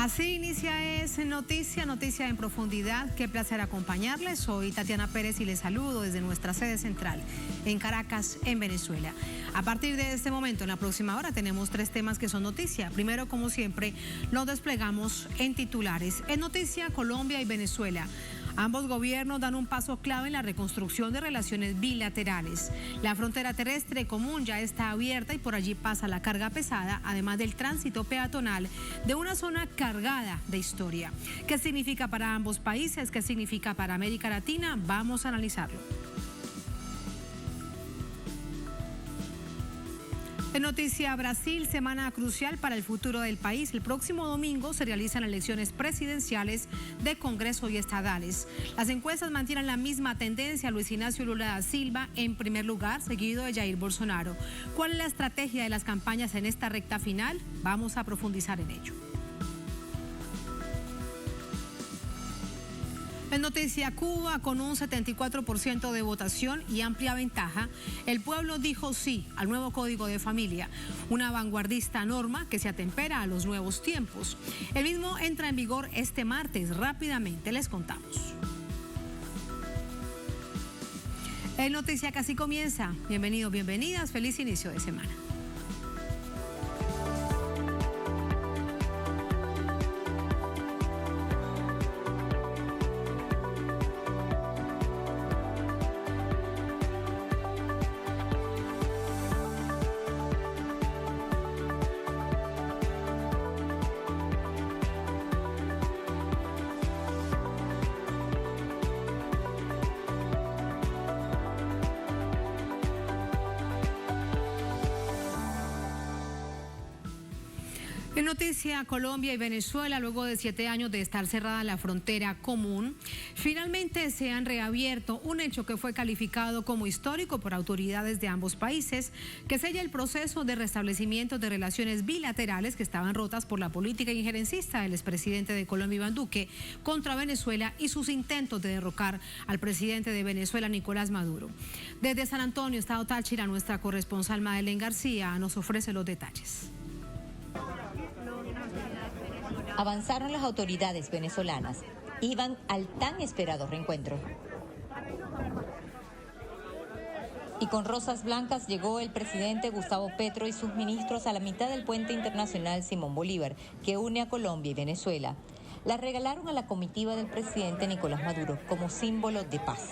Así inicia Es Noticia en profundidad. Qué placer acompañarles. Soy Tatiana Pérez y les saludo desde nuestra sede central en Caracas, en Venezuela. A partir de este momento, en la próxima hora, tenemos 3 temas que son noticia. Primero, como siempre, los desplegamos en titulares. En noticia, Colombia y Venezuela. Ambos gobiernos dan un paso clave en la reconstrucción de relaciones bilaterales. La frontera terrestre común ya está abierta y por allí pasa la carga pesada, además del tránsito peatonal de una zona cargada de historia. ¿Qué significa para ambos países? ¿Qué significa para América Latina? Vamos a analizarlo. En noticia, Brasil, semana crucial para el futuro del país. El próximo domingo se realizan elecciones presidenciales de Congreso y estadales. Las encuestas mantienen la misma tendencia. Luis Ignacio Lula da Silva en primer lugar, seguido de Jair Bolsonaro. ¿Cuál es la estrategia de las campañas en esta recta final? Vamos a profundizar en ello. En noticia, Cuba, con un 74% de votación y amplia ventaja, el pueblo dijo sí al nuevo Código de Familia, una vanguardista norma que se atempera a los nuevos tiempos. El mismo entra en vigor este martes. Rápidamente les contamos. En noticia, que así comienza. Bienvenidos, bienvenidas. Feliz inicio de semana. En noticia, Colombia y Venezuela, luego de 7 años de estar cerrada la frontera común, finalmente se han reabierto, un hecho que fue calificado como histórico por autoridades de ambos países, que sella el proceso de restablecimiento de relaciones bilaterales que estaban rotas por la política injerencista del expresidente de Colombia, Iván Duque, contra Venezuela y sus intentos de derrocar al presidente de Venezuela, Nicolás Maduro. Desde San Antonio, Estado Táchira, nuestra corresponsal Madeleine García nos ofrece los detalles. Avanzaron las autoridades venezolanas, iban al tan esperado reencuentro. Y con rosas blancas llegó el presidente Gustavo Petro y sus ministros a la mitad del puente internacional Simón Bolívar, que une a Colombia y Venezuela. La regalaron a la comitiva del presidente Nicolás Maduro como símbolo de paz.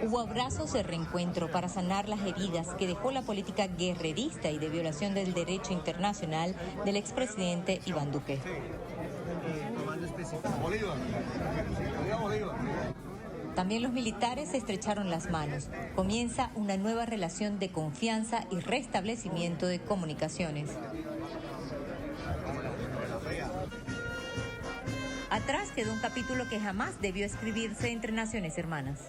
Hubo abrazos de reencuentro para sanar las heridas que dejó la política guerrerista y de violación del derecho internacional del expresidente Iván Duque. También los militares estrecharon las manos. Comienza una nueva relación de confianza y restablecimiento de comunicaciones. Atrás quedó un capítulo que jamás debió escribirse entre naciones hermanas.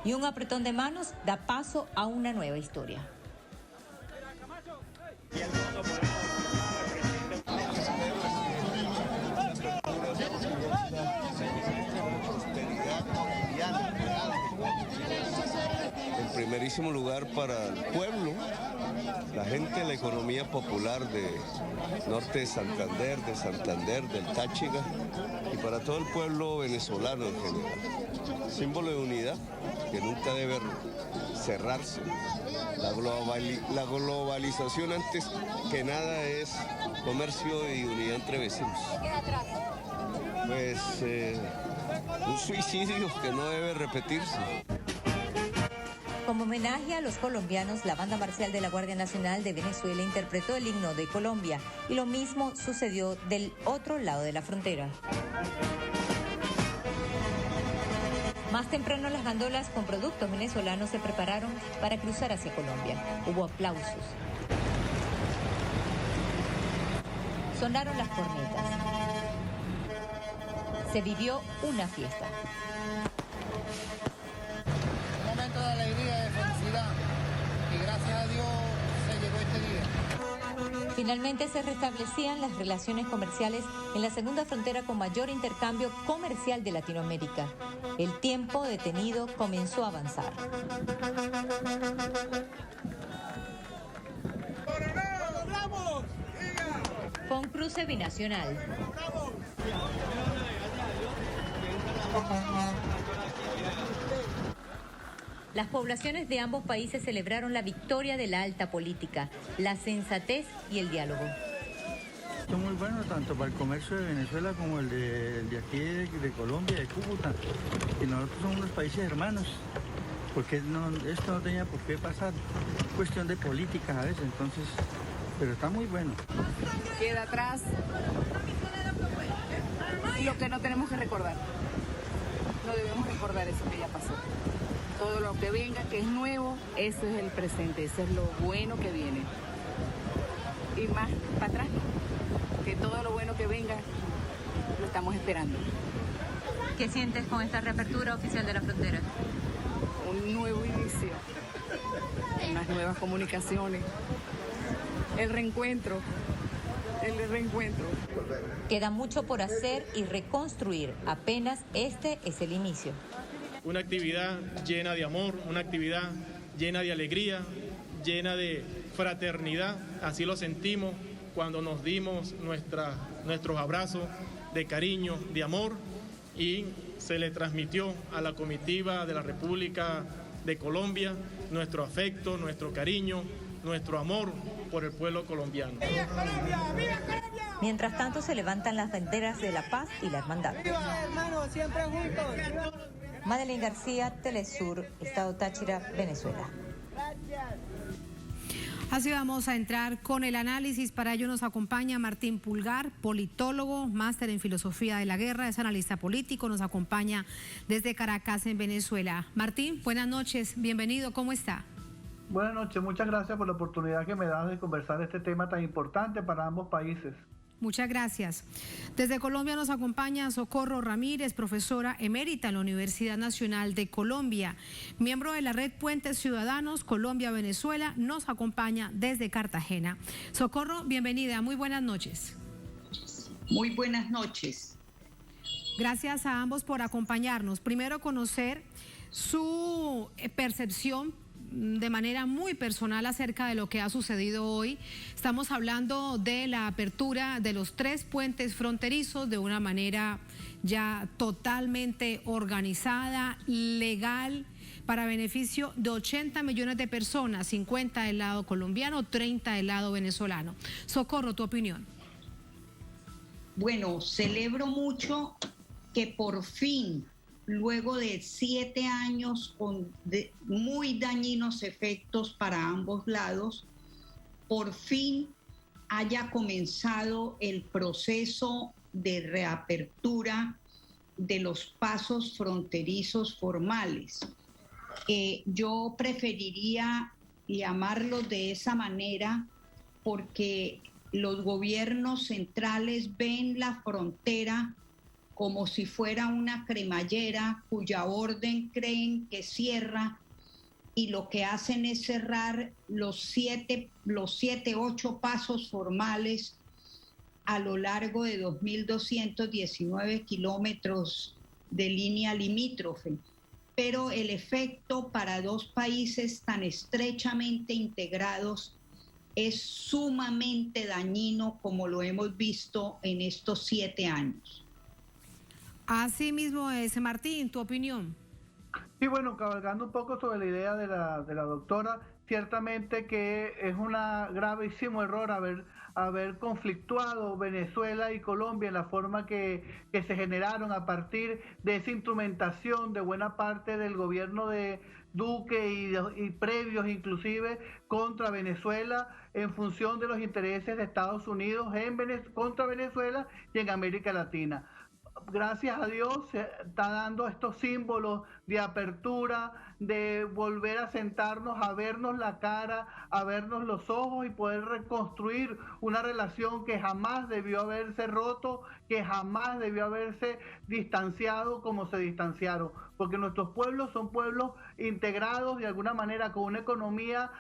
Y un apretón de manos da paso a una nueva historia. En primerísimo lugar para el pueblo, la gente, la economía popular de norte de Santander, del Táchira y para todo el pueblo venezolano en general. Símbolo de unidad que nunca debe cerrarse. La globalización antes que nada es comercio y unidad entre vecinos. Pues un suicidio que no debe repetirse. Como homenaje a los colombianos, la banda marcial de la Guardia Nacional de Venezuela interpretó el himno de Colombia y lo mismo sucedió del otro lado de la frontera. Más temprano las gandolas con productos venezolanos se prepararon para cruzar hacia Colombia. Hubo aplausos. Sonaron las cornetas. Se vivió una fiesta. Un momento de alegría, de felicidad, y gracias a Dios se llegó este día. Finalmente se restablecían las relaciones comerciales en la segunda frontera con mayor intercambio comercial de Latinoamérica. El tiempo detenido comenzó a avanzar. con cruce binacional. Las poblaciones de ambos países celebraron la victoria de la alta política, la sensatez y el diálogo. Esto es muy bueno tanto para el comercio de Venezuela como el de aquí de Colombia, de Cúcuta. Y nosotros somos unos países hermanos, porque esto no tenía por qué pasar. Es cuestión de política a veces, entonces, pero está muy bueno. Queda atrás lo que no tenemos que recordar. No debemos recordar eso que ya pasó. Todo lo que venga, que es nuevo, eso es el presente, eso es lo bueno que viene. Y más para atrás, que todo lo bueno que venga, lo estamos esperando. ¿Qué sientes con esta reapertura oficial de la frontera? Un nuevo inicio, unas nuevas comunicaciones, el reencuentro. Queda mucho por hacer y reconstruir, apenas este es el inicio. Una actividad llena de amor, una actividad llena de alegría, llena de fraternidad, así lo sentimos cuando nos dimos nuestros abrazos de cariño, de amor, y se le transmitió a la comitiva de la República de Colombia nuestro afecto, nuestro cariño, nuestro amor por el pueblo colombiano. ¡Viva Colombia! ¡Viva Colombia! Mientras tanto se levantan las banderas de la paz y la hermandad. ¡Viva, hermanos! ¡Siempre juntos! Madeleine García, Telesur, Estado Táchira, Venezuela. Así vamos a entrar con el análisis. Para ello nos acompaña Martín Pulgar, politólogo, máster en filosofía de la guerra, es analista político, nos acompaña desde Caracas, en Venezuela. Martín, buenas noches, bienvenido, ¿cómo está? Buenas noches, muchas gracias por la oportunidad que me das de conversar este tema tan importante para ambos países. Muchas gracias. Desde Colombia nos acompaña Socorro Ramírez, profesora emérita en la Universidad Nacional de Colombia, miembro de la Red Puentes Ciudadanos Colombia-Venezuela, nos acompaña desde Cartagena. Socorro, bienvenida, muy buenas noches. Muy buenas noches. Gracias a ambos por acompañarnos. Primero, conocer su percepción de manera muy personal acerca de lo que ha sucedido hoy. Estamos hablando de la apertura de los 3 puentes fronterizos de una manera ya totalmente organizada, legal, para beneficio de 80 millones de personas, 50 del lado colombiano, 30 del lado venezolano. Socorro, tu opinión. Bueno, celebro mucho que por fin, luego de 7 años con muy dañinos efectos para ambos lados, por fin haya comenzado el proceso de reapertura de los pasos fronterizos formales. Yo preferiría llamarlo de esa manera porque los gobiernos centrales ven la frontera como si fuera una cremallera cuya orden creen que cierra, y lo que hacen es cerrar los 8 pasos formales a lo largo de 2.219 kilómetros de línea limítrofe. Pero el efecto para 2 países tan estrechamente integrados es sumamente dañino, como lo hemos visto en estos 7 años. Así mismo es, Martín, tu opinión. Sí, bueno, cabalgando un poco sobre la idea de la doctora, ciertamente que es un gravísimo error haber conflictuado Venezuela y Colombia en la forma que se generaron a partir de esa instrumentación de buena parte del gobierno de Duque y previos inclusive contra Venezuela en función de los intereses de Estados Unidos contra Venezuela y en América Latina. Gracias a Dios se está dando estos símbolos de apertura, de volver a sentarnos, a vernos la cara, a vernos los ojos y poder reconstruir una relación que jamás debió haberse roto, que jamás debió haberse distanciado como se distanciaron, porque nuestros pueblos son pueblos integrados de alguna manera con una economía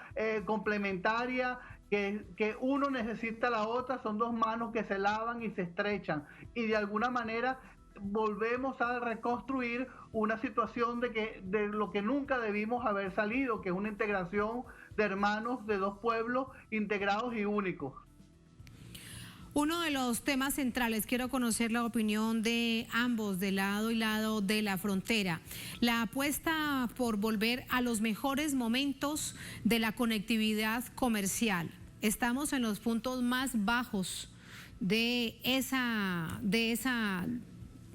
complementaria, que uno necesita a la otra, son 2 manos que se lavan y se estrechan, y de alguna manera volvemos a reconstruir una situación de lo que nunca debimos haber salido, que es una integración de hermanos de 2 pueblos integrados y únicos. Uno de los temas centrales, quiero conocer la opinión de ambos, de lado y lado de la frontera. La apuesta por volver a los mejores momentos de la conectividad comercial. Estamos en los puntos más bajos de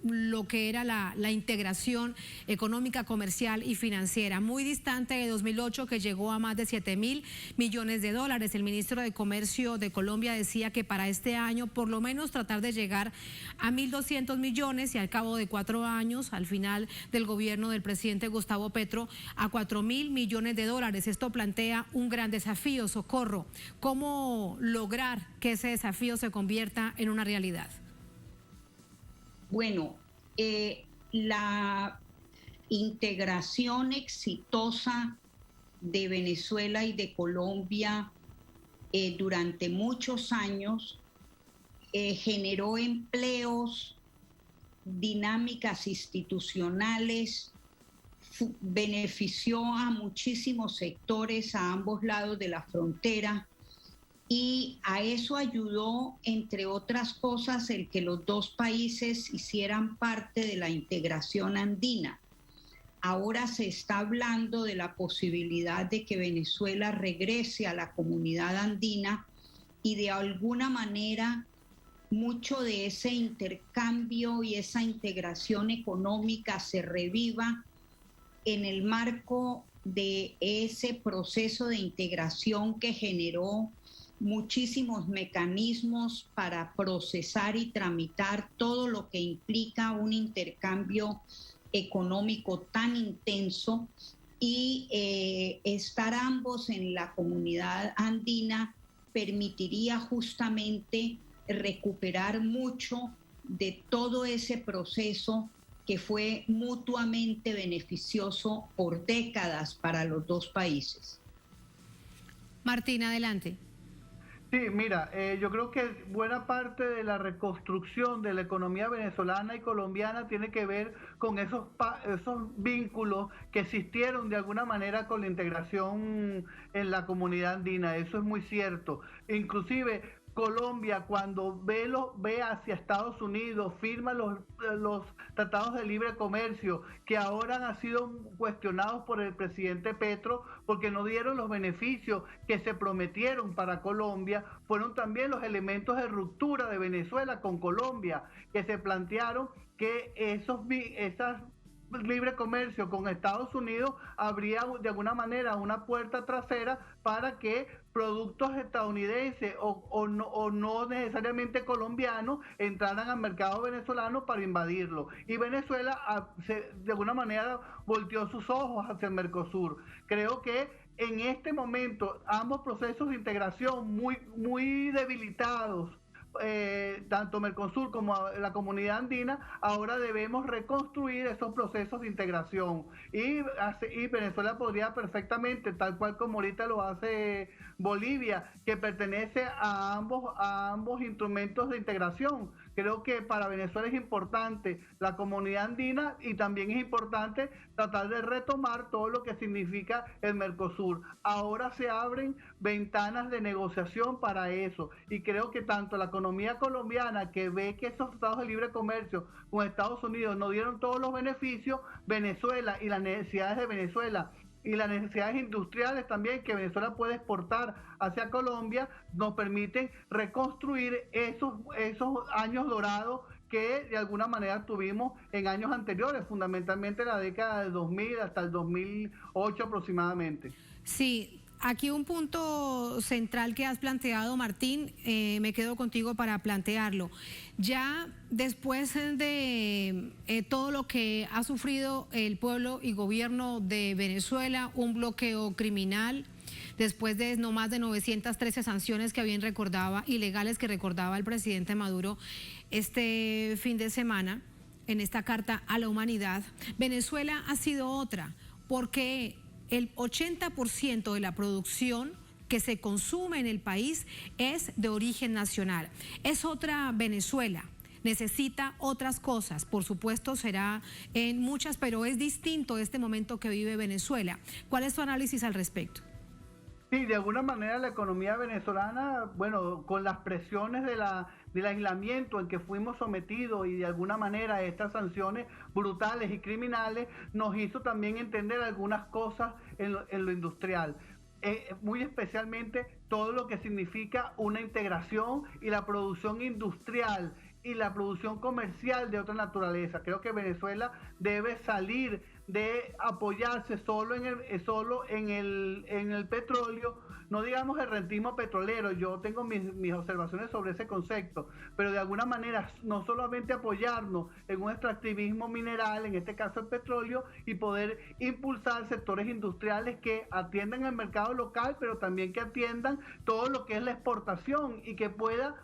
lo que era la integración económica, comercial y financiera, muy distante de 2008, que llegó a más de 7.000 millones de dólares. El ministro de Comercio de Colombia decía que para este año por lo menos tratar de llegar a 1.200 millones y al cabo de 4 años, al final del gobierno del presidente Gustavo Petro, a 4.000 millones de dólares. Esto plantea un gran desafío. Socorro, ¿cómo lograr que ese desafío se convierta en una realidad? Bueno, la integración exitosa de Venezuela y de Colombia durante muchos años generó empleos, dinámicas institucionales, benefició a muchísimos sectores a ambos lados de la frontera. Y a eso ayudó, entre otras cosas, el que los dos países hicieran parte de la integración andina. Ahora se está hablando de la posibilidad de que Venezuela regrese a la comunidad andina y de alguna manera mucho de ese intercambio y esa integración económica se reviva en el marco de ese proceso de integración que generó muchísimos mecanismos para procesar y tramitar todo lo que implica un intercambio económico tan intenso, y estar ambos en la comunidad andina permitiría justamente recuperar mucho de todo ese proceso que fue mutuamente beneficioso por décadas para los dos países. Martín, adelante. Sí, mira, yo creo que buena parte de la reconstrucción de la economía venezolana y colombiana tiene que ver con esos vínculos que existieron de alguna manera con la integración en la comunidad andina. Eso es muy cierto. Inclusive Colombia, cuando ve hacia Estados Unidos, firma los tratados de libre comercio que ahora han sido cuestionados por el presidente Petro porque no dieron los beneficios que se prometieron para Colombia, fueron también los elementos de ruptura de Venezuela con Colombia, que se plantearon que esas libre comercio con Estados Unidos habría de alguna manera una puerta trasera para que productos estadounidenses o no necesariamente colombianos entraran al mercado venezolano para invadirlo. Y Venezuela de alguna manera volteó sus ojos hacia el Mercosur. Creo que en este momento ambos procesos de integración muy debilitados, tanto Mercosur como la comunidad andina, ahora debemos reconstruir esos procesos de integración y Venezuela podría perfectamente, tal cual como ahorita lo hace Bolivia, que pertenece a ambos instrumentos de integración. Creo que para Venezuela es importante la comunidad andina y también es importante tratar de retomar todo lo que significa el Mercosur. Ahora se abren ventanas de negociación para eso y creo que tanto la economía colombiana, que ve que esos tratados de libre comercio con Estados Unidos no dieron todos los beneficios, Venezuela y las necesidades de Venezuela y las necesidades industriales también que Venezuela puede exportar hacia Colombia, nos permiten reconstruir esos años dorados que de alguna manera tuvimos en años anteriores, fundamentalmente la década del 2000 hasta el 2008 aproximadamente. Sí. Aquí un punto central que has planteado, Martín, me quedo contigo para plantearlo. Ya después de todo lo que ha sufrido el pueblo y gobierno de Venezuela, un bloqueo criminal, después de no más de 913 sanciones que bien recordaba, ilegales que recordaba el presidente Maduro este fin de semana, en esta carta a la humanidad, Venezuela ha sido otra, porque el 80% de la producción que se consume en el país es de origen nacional. Es otra Venezuela, necesita otras cosas, por supuesto será en muchas, pero es distinto este momento que vive Venezuela. ¿Cuál es tu análisis al respecto? Sí, de alguna manera la economía venezolana, bueno, con las presiones del aislamiento en que fuimos sometidos y de alguna manera estas sanciones brutales y criminales nos hizo también entender algunas cosas en lo industrial. Muy especialmente todo lo que significa una integración y la producción industrial y la producción comercial de otra naturaleza. Creo que Venezuela debe salir de apoyarse solo en el petróleo, no digamos el rentismo petrolero. Yo tengo mis observaciones sobre ese concepto, pero de alguna manera no solamente apoyarnos en un extractivismo mineral, en este caso el petróleo, y poder impulsar sectores industriales que atiendan el mercado local, pero también que atiendan todo lo que es la exportación y que pueda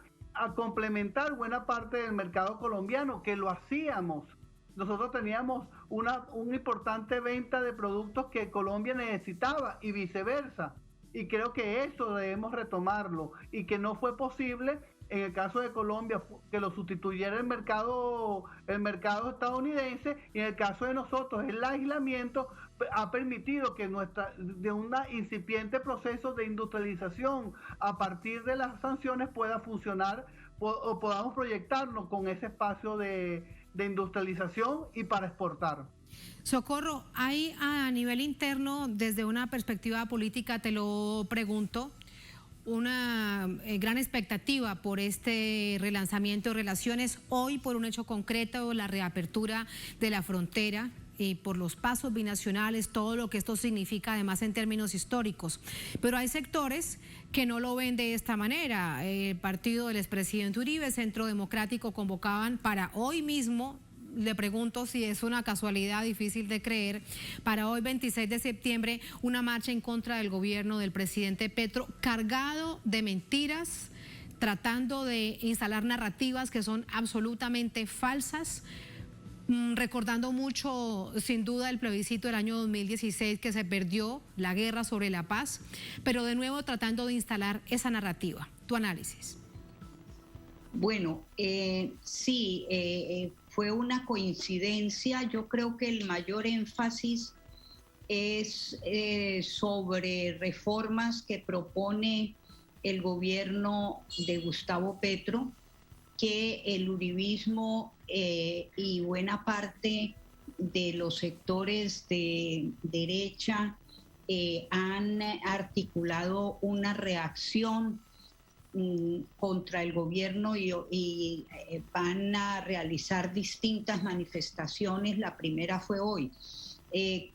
complementar buena parte del mercado colombiano, que lo hacíamos. Nosotros teníamos una importante venta de productos que Colombia necesitaba y viceversa. Y creo que eso debemos retomarlo y que no fue posible en el caso de Colombia que lo sustituyera el mercado estadounidense, y en el caso de nosotros el aislamiento ha permitido que de un incipiente proceso de industrialización a partir de las sanciones pueda funcionar o podamos proyectarnos con ese espacio de industrialización y para exportar. Socorro, hay a nivel interno, desde una perspectiva política, te lo pregunto, una gran expectativa por este relanzamiento de relaciones, hoy por un hecho concreto, la reapertura de la frontera y por los pasos binacionales, todo lo que esto significa además en términos históricos. Pero hay sectores que no lo ven de esta manera. El partido del expresidente Uribe, Centro Democrático, convocaban para hoy mismo, le pregunto si es una casualidad difícil de creer, para hoy 26 de septiembre, una marcha en contra del gobierno del presidente Petro, cargado de mentiras, tratando de instalar narrativas que son absolutamente falsas, recordando mucho, sin duda, el plebiscito del año 2016 que se perdió, la guerra sobre la paz, pero de nuevo tratando de instalar esa narrativa. ¿Tu análisis? Bueno, sí, fue una coincidencia. Yo creo que el mayor énfasis es sobre reformas que propone el gobierno de Gustavo Petro, que el uribismo y buena parte de los sectores de derecha han articulado una reacción contra el gobierno y van a realizar distintas manifestaciones. La primera fue hoy.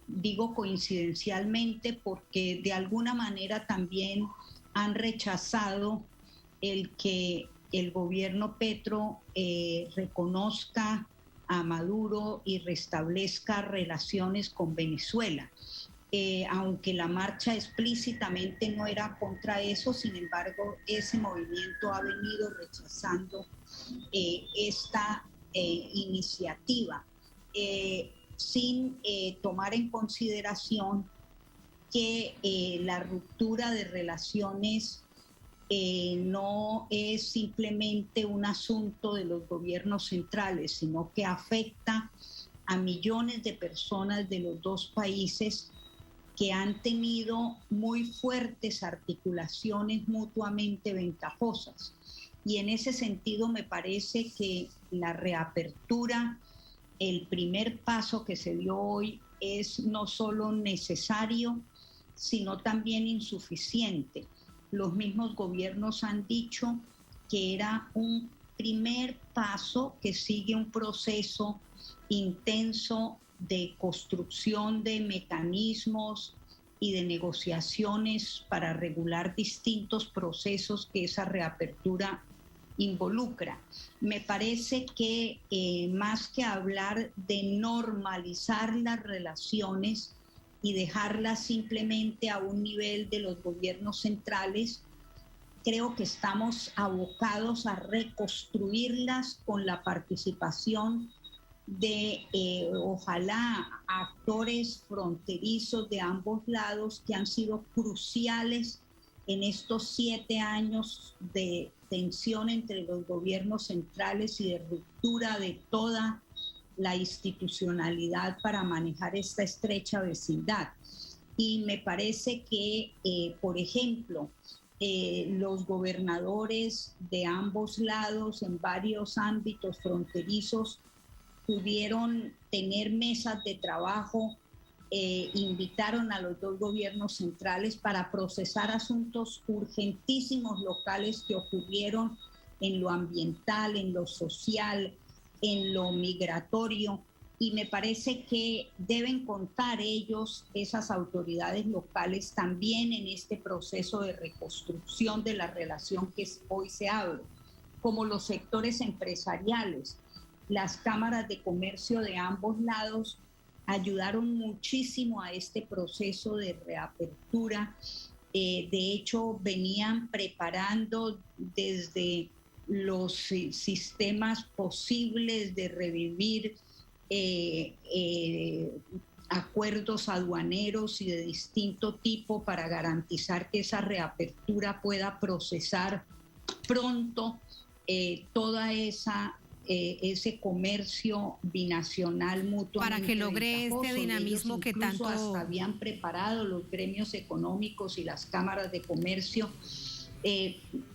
Digo coincidencialmente porque de alguna manera también han rechazado el que el gobierno Petro reconozca a Maduro y restablezca relaciones con Venezuela. Aunque la marcha explícitamente no era contra eso, sin embargo, ese movimiento ha venido rechazando esta iniciativa, sin tomar en consideración que la ruptura de relaciones no es simplemente un asunto de los gobiernos centrales, sino que afecta a millones de personas de los dos países que han tenido muy fuertes articulaciones mutuamente ventajosas. Y en ese sentido me parece que la reapertura, el primer paso que se dio hoy, es no solo necesario, sino también insuficiente. Los mismos gobiernos han dicho que era un primer paso que sigue un proceso intenso de construcción de mecanismos y de negociaciones para regular distintos procesos que esa reapertura involucra. Me parece que más que hablar de normalizar las relaciones y dejarlas simplemente a un nivel de los gobiernos centrales, creo que estamos abocados a reconstruirlas con la participación de ojalá actores fronterizos de ambos lados que han sido cruciales en estos 7 años de tensión entre los gobiernos centrales y de ruptura de toda la institucionalidad para manejar esta estrecha vecindad. Y me parece que, por ejemplo, los gobernadores de ambos lados en varios ámbitos fronterizos pudieron tener mesas de trabajo, invitaron a los dos gobiernos centrales para procesar asuntos urgentísimos locales que ocurrieron en lo ambiental, en lo social, en lo migratorio, y me parece que deben contar ellos, esas autoridades locales, también en este proceso de reconstrucción de la relación que hoy se abre, como los sectores empresariales. Las cámaras de comercio de ambos lados ayudaron muchísimo a este proceso de reapertura. De hecho, venían preparando desde los sistemas posibles de revivir acuerdos aduaneros y de distinto tipo para garantizar que esa reapertura pueda procesar pronto toda ese comercio binacional mutuo. Para que logre este dinamismo que tanto hasta habían preparado los gremios económicos y las cámaras de comercio,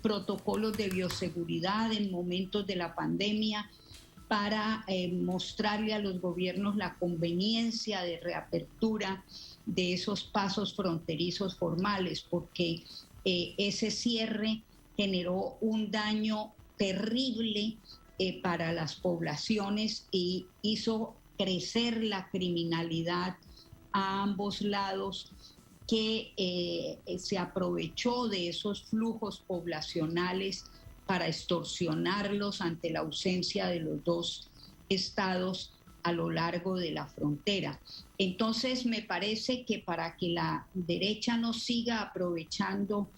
protocolos de bioseguridad en momentos de la pandemia para mostrarle a los gobiernos la conveniencia de reapertura de esos pasos fronterizos formales, porque ese cierre generó un daño terrible para las poblaciones y hizo crecer la criminalidad a ambos lados, que se aprovechó de esos flujos poblacionales para extorsionarlos ante la ausencia de los dos estados a lo largo de la frontera. Entonces, me parece que para que la derecha no siga aprovechando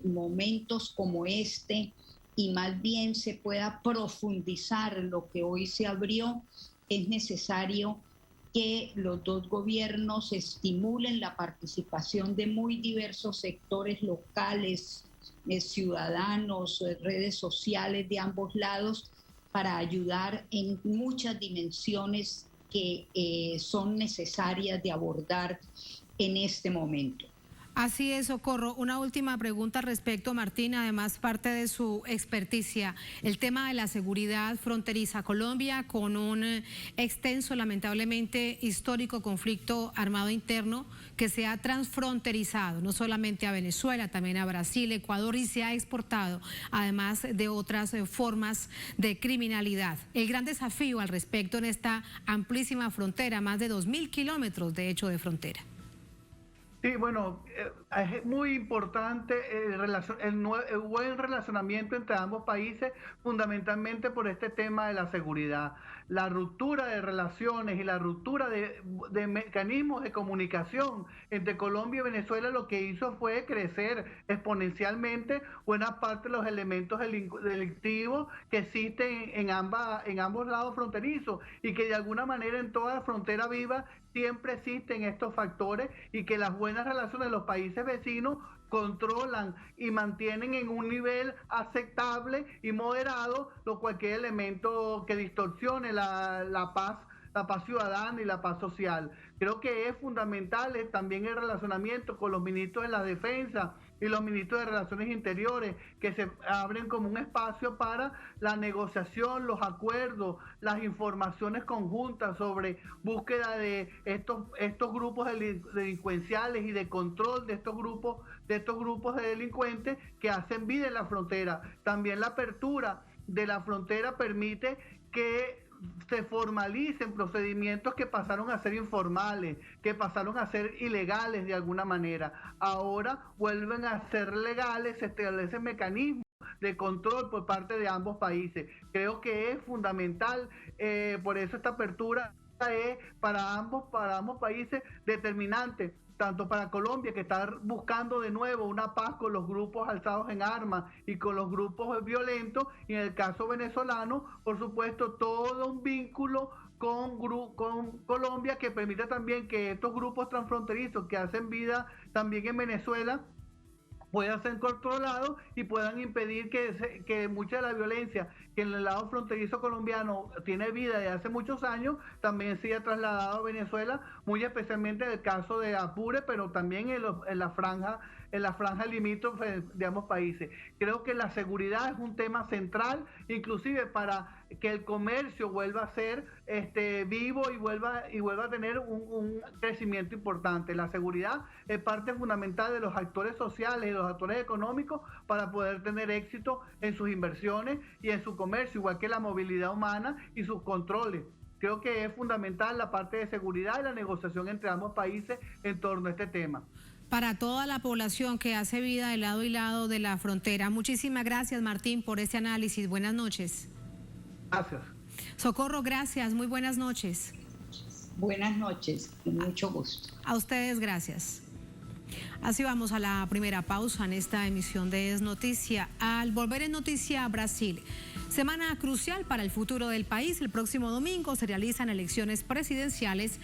momentos como este y más bien se pueda profundizar lo que hoy se abrió, es necesario que los dos gobiernos estimulen la participación de muy diversos sectores locales, ciudadanos, redes sociales de ambos lados, para ayudar en muchas dimensiones que son necesarias de abordar en este momento. Así es, Socorro. Una última pregunta respecto, Martín, además parte de su experticia, el tema de la seguridad fronteriza. Colombia, con un extenso, lamentablemente, histórico conflicto armado interno que se ha transfronterizado, no solamente a Venezuela, también a Brasil, Ecuador, y se ha exportado, además de otras formas de criminalidad. El gran desafío al respecto en esta amplísima frontera, más de 2.000 kilómetros, de hecho, de frontera. Sí, bueno, es muy importante el buen relacionamiento entre ambos países, fundamentalmente por este tema de la seguridad. La ruptura de relaciones y la ruptura de mecanismos de comunicación entre Colombia y Venezuela lo que hizo fue crecer exponencialmente buena parte de los elementos delictivos que existen en ambos lados fronterizos, y que de alguna manera en toda la frontera viva siempre existen estos factores, y que las buenas relaciones de los países vecinos controlan y mantienen en un nivel aceptable y moderado cualquier elemento que distorsione la paz ciudadana y la paz social. Creo que es fundamental también el relacionamiento con los ministros de la Defensa y los ministros de Relaciones Interiores, que se abren como un espacio para la negociación, los acuerdos, las informaciones conjuntas sobre búsqueda de estos grupos delincuenciales y de control de estos grupos de delincuentes que hacen vida en la frontera. También la apertura de la frontera permite que se formalicen procedimientos que pasaron a ser informales, que pasaron a ser ilegales de alguna manera. Ahora vuelven a ser legales, se establecen mecanismos de control por parte de ambos países. Creo que es fundamental, por eso esta apertura es para ambos países determinante, tanto para Colombia, que está buscando de nuevo una paz con los grupos alzados en armas y con los grupos violentos, y en el caso venezolano, por supuesto, todo un vínculo con Colombia que permita también que estos grupos transfronterizos que hacen vida también en Venezuela puedan ser controlados y puedan impedir que mucha de la violencia que en el lado fronterizo colombiano tiene vida de hace muchos años, también se ha trasladado a Venezuela, muy especialmente en el caso de Apure, pero también en la franja limítrofe de ambos países. Creo que la seguridad es un tema central, inclusive para que el comercio vuelva a ser vivo y vuelva a tener un crecimiento importante. La seguridad es parte fundamental de los actores sociales y los actores económicos para poder tener éxito en sus inversiones y en su comercio, igual que la movilidad humana y sus controles. Creo que es fundamental la parte de seguridad y la negociación entre ambos países en torno a este tema. Para toda la población que hace vida de lado y lado de la frontera. Muchísimas gracias, Martín, por este análisis. Buenas noches. Gracias. Socorro, gracias. Muy buenas noches. Buenas noches, con mucho gusto. A ustedes, gracias. Así vamos a la primera pausa en esta emisión de Es Noticia. Al volver en Noticia Brasil, semana crucial para el futuro del país. El próximo domingo se realizan elecciones presidenciales,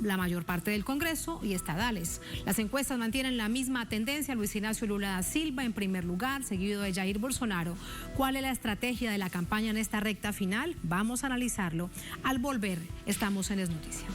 la mayor parte del Congreso y estadales. Las encuestas mantienen la misma tendencia. Luis Ignacio Lula da Silva en primer lugar, seguido de Jair Bolsonaro. ¿Cuál es la estrategia de la campaña en esta recta final? Vamos a analizarlo. Al volver, estamos en Es Noticia.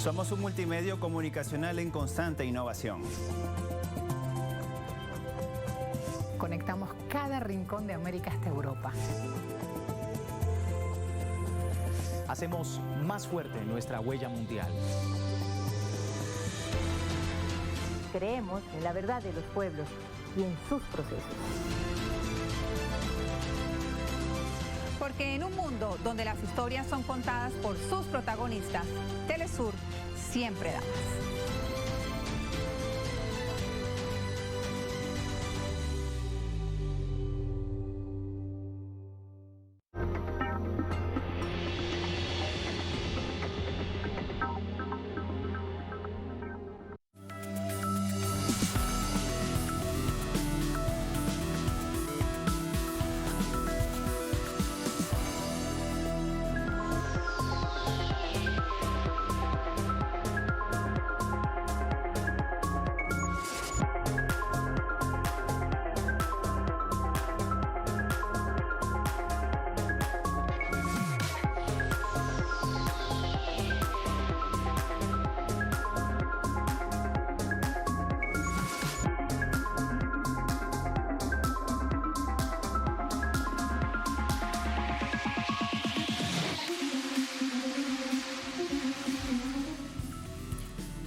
Somos un multimedio comunicacional en constante innovación. Conectamos cada rincón de América hasta Europa. Hacemos más fuerte nuestra huella mundial. Creemos en la verdad de los pueblos y en sus procesos. Porque en un mundo donde las historias son contadas por sus protagonistas, Telesur siempre da más.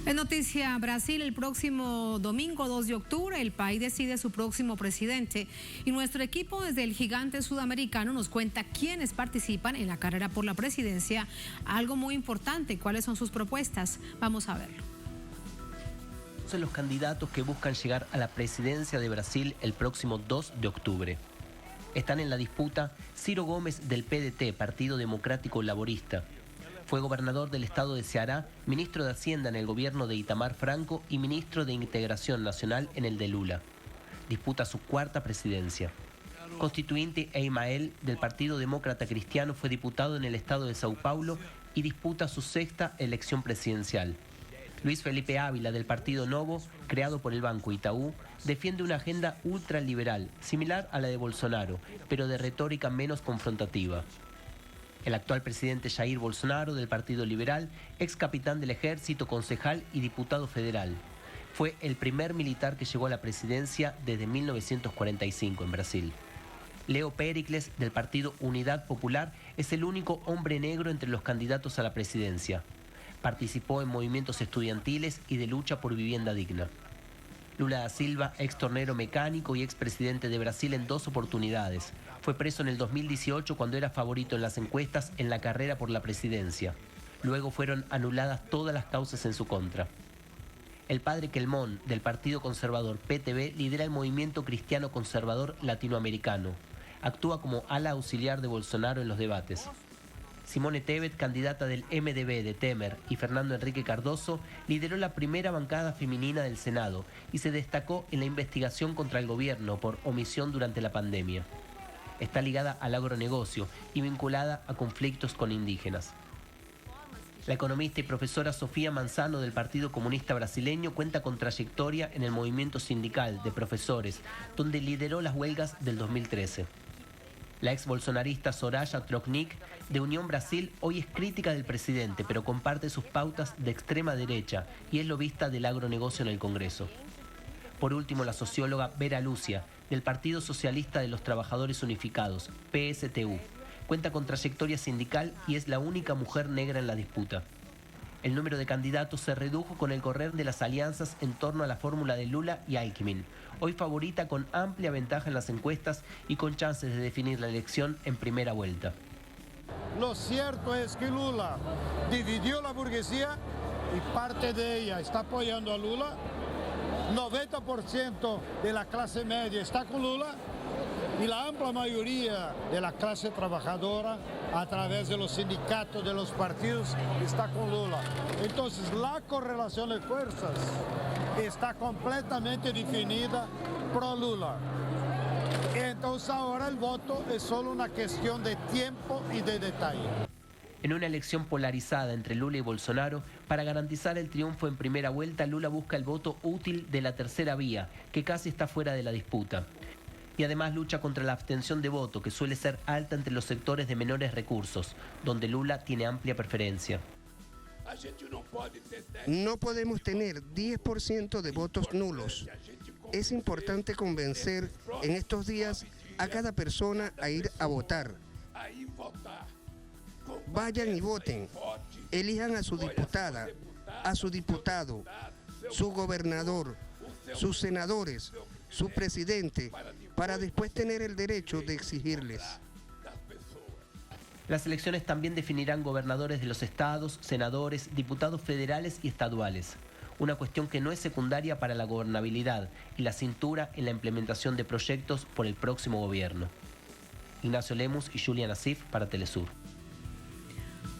En Noticia Brasil, el próximo domingo 2 de octubre, el país decide su próximo presidente y nuestro equipo desde el gigante sudamericano nos cuenta quiénes participan en la carrera por la presidencia. Algo muy importante, cuáles son sus propuestas. Vamos a verlo. Son los candidatos que buscan llegar a la presidencia de Brasil el próximo 2 de octubre. Están en la disputa Ciro Gomes del PDT, Partido Democrático Laborista. Fue gobernador del estado de Ceará, ministro de Hacienda en el gobierno de Itamar Franco y ministro de Integración Nacional en el de Lula. Disputa su cuarta presidencia. Constituinte Eimael del Partido Demócrata Cristiano fue diputado en el estado de Sao Paulo y disputa su sexta elección presidencial. Luis Felipe Ávila del Partido Novo, creado por el Banco Itaú, defiende una agenda ultraliberal, similar a la de Bolsonaro, pero de retórica menos confrontativa. El actual presidente Jair Bolsonaro, del Partido Liberal, ex capitán del Ejército, concejal y diputado federal. Fue el primer militar que llegó a la presidencia desde 1945 en Brasil. Leo Pericles, del Partido Unidad Popular, es el único hombre negro entre los candidatos a la presidencia. Participó en movimientos estudiantiles y de lucha por vivienda digna. Lula da Silva, ex tornero mecánico y expresidente de Brasil en 2 oportunidades. Fue preso en el 2018 cuando era favorito en las encuestas en la carrera por la presidencia. Luego fueron anuladas todas las causas en su contra. El padre Kelmón, del Partido Conservador PTB, lidera el movimiento cristiano conservador latinoamericano. Actúa como ala auxiliar de Bolsonaro en los debates. Simone Tebet, candidata del MDB de Temer, y Fernando Enrique Cardoso, lideró la primera bancada femenina del Senado y se destacó en la investigación contra el gobierno por omisión durante la pandemia. Está ligada al agronegocio y vinculada a conflictos con indígenas. La economista y profesora Sofía Manzano del Partido Comunista Brasileño cuenta con trayectoria en el movimiento sindical de profesores, donde lideró las huelgas del 2013. La ex bolsonarista Soraya Trocnik, de Unión Brasil, hoy es crítica del presidente, pero comparte sus pautas de extrema derecha y es lobista del agronegocio en el Congreso. Por último, la socióloga Vera Lucia, del Partido Socialista de los Trabajadores Unificados, PSTU, cuenta con trayectoria sindical y es la única mujer negra en la disputa. El número de candidatos se redujo con el correr de las alianzas en torno a la fórmula de Lula y Alckmin, hoy favorita con amplia ventaja en las encuestas y con chances de definir la elección en primera vuelta. Lo cierto es que Lula dividió la burguesía y parte de ella está apoyando a Lula. 90% de la clase media está con Lula y la amplia mayoría de la clase trabajadora a través de los sindicatos de los partidos está con Lula. Entonces la correlación de fuerzas está completamente definida pro Lula. Entonces ahora el voto es solo una cuestión de tiempo y de detalle. En una elección polarizada entre Lula y Bolsonaro, para garantizar el triunfo en primera vuelta, Lula busca el voto útil de la tercera vía, que casi está fuera de la disputa. Y además lucha contra la abstención de voto, que suele ser alta entre los sectores de menores recursos, donde Lula tiene amplia preferencia. No podemos tener 10% de votos nulos. Es importante convencer en estos días a cada persona a ir a votar. Vayan y voten. Elijan a su diputada, a su diputado, su gobernador, sus senadores, su presidente, para después tener el derecho de exigirles. Las elecciones también definirán gobernadores de los estados, senadores, diputados federales y estaduales. Una cuestión que no es secundaria para la gobernabilidad y la cintura en la implementación de proyectos por el próximo gobierno. Ignacio Lemus y Julia Nassif para Telesur.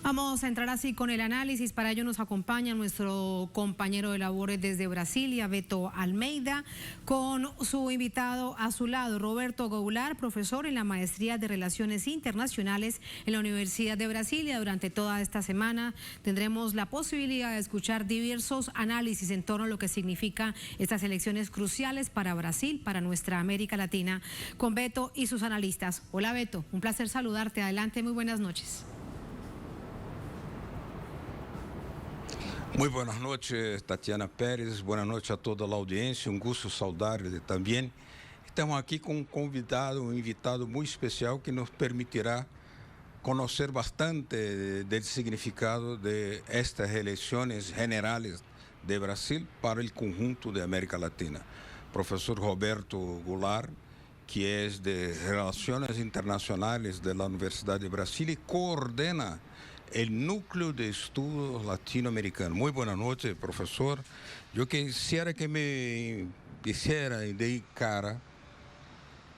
Vamos a entrar así con el análisis. Para ello nos acompaña nuestro compañero de labores desde Brasilia, Beto Almeida, con su invitado a su lado, Roberto Goulart, profesor en la Maestría de Relaciones Internacionales en la Universidad de Brasilia. Durante toda esta semana tendremos la posibilidad de escuchar diversos análisis en torno a lo que significan estas elecciones cruciales para Brasil, para nuestra América Latina, con Beto y sus analistas. Hola Beto, un placer saludarte. Adelante, muy buenas noches. Muy buenas noches, Tatiana Pérez, buenas noches a toda la audiencia, un gusto saludarles también. Estamos aquí con un invitado muy especial que nos permitirá conocer bastante del significado de estas elecciones generales de Brasil para el conjunto de América Latina. Profesor Roberto Goulart, que es de Relaciones Internacionales de la Universidad de Brasilia y coordena el Núcleo de Estudos Latinoamericanos. Muy buenas noches, profesor. Yo quisiera que me dijera de cara